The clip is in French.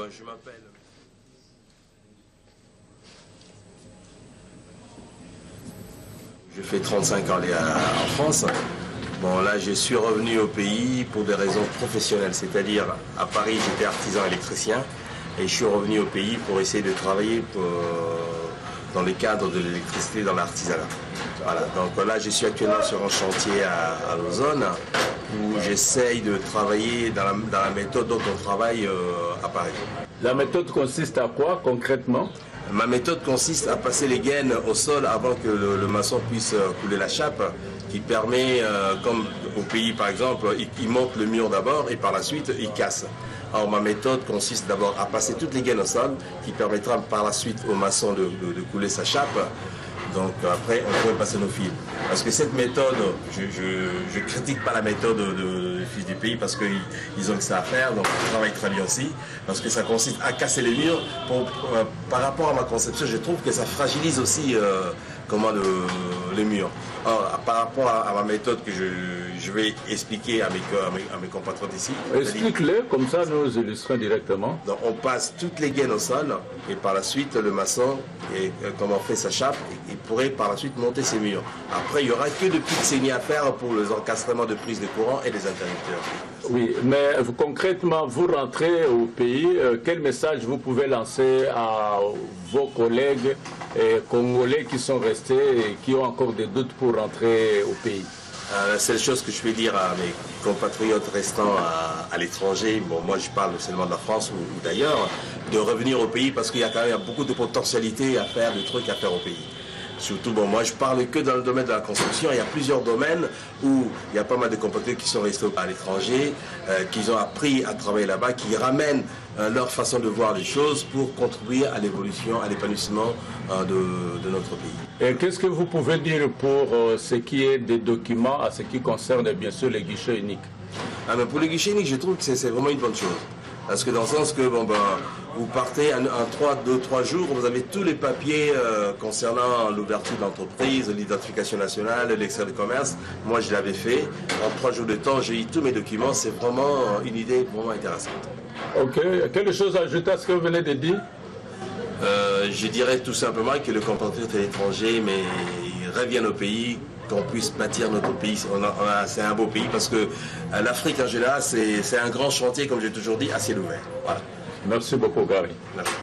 je m'appelle... Je fais 35 ans en France. Bon, là, je suis revenu au pays pour des raisons professionnelles. C'est-à-dire, à Paris, j'étais artisan électricien. Et je suis revenu au pays pour essayer de travailler dans le cadre de l'électricité dans l'artisanat. Voilà, donc là, je suis actuellement sur un chantier à Lausanne où j'essaye de travailler dans la méthode dont on travaille à Paris. La méthode consiste à quoi concrètement? Ma méthode consiste à passer les gaines au sol avant que le maçon puisse couler la chape, qui permet, comme au pays par exemple, il monte le mur d'abord et par la suite il casse. Alors ma méthode consiste d'abord à passer toutes les gaines au sol, qui permettra par la suite au maçon de couler sa chape. Donc après, on pourrait passer nos fils. Parce que cette méthode, je critique pas la méthode de Fils du Pays parce qu'ils ont que ça à faire, donc ils travaillent très bien aussi. Parce que ça consiste à casser les murs. Par rapport à ma conception, je trouve que ça fragilise aussi les murs. Alors, par rapport à ma méthode que je vais expliquer à mes compatriotes ici. Explique-le, comme ça nous illustrons directement. Donc on passe toutes les gaines au sol et par la suite le maçon, comme on fait sa chape, il pourrait par la suite monter ses murs. Après il n'y aura que de petites saignées à faire pour les encastrements de prise de courant et des interrupteurs. Oui, mais concrètement, vous rentrez au pays, quel message vous pouvez lancer à vos collègues congolais qui sont restés et qui ont encore des doutes pour rentrer au pays? La seule chose que je peux dire à mes compatriotes restants à l'étranger, bon, moi je parle seulement de la France ou d'ailleurs, de revenir au pays parce qu'il y a quand même beaucoup de potentialités à faire, de trucs à faire au pays. Surtout, bon, moi je parle que dans le domaine de la construction. Il y a plusieurs domaines où il y a pas mal de compatriotes qui sont restés à l'étranger, qui ont appris à travailler là-bas, qui ramènent leur façon de voir les choses pour contribuer à l'évolution, à l'épanouissement de notre pays. Et qu'est-ce que vous pouvez dire pour ce qui est des documents, à ce qui concerne bien sûr les guichets uniques? Mais pour les guichets uniques, je trouve que c'est vraiment une bonne chose. Parce que dans le sens que vous partez en 2-3 jours, vous avez tous les papiers concernant l'ouverture de l'entreprise, l'identification nationale, l'extrait de commerce. Moi, je l'avais fait. En 3 jours de temps, j'ai eu tous mes documents. C'est vraiment une idée vraiment intéressante. Ok. Quelque chose à ajouter à ce que vous venez de dire? Je dirais tout simplement que le compatriote à l'étranger, mais il revient au pays, qu'on puisse bâtir notre pays. C'est un beau pays parce que l'Afrique en général, c'est un grand chantier, comme j'ai toujours dit, à ciel ouvert. Voilà. Merci beaucoup, Gary. Merci.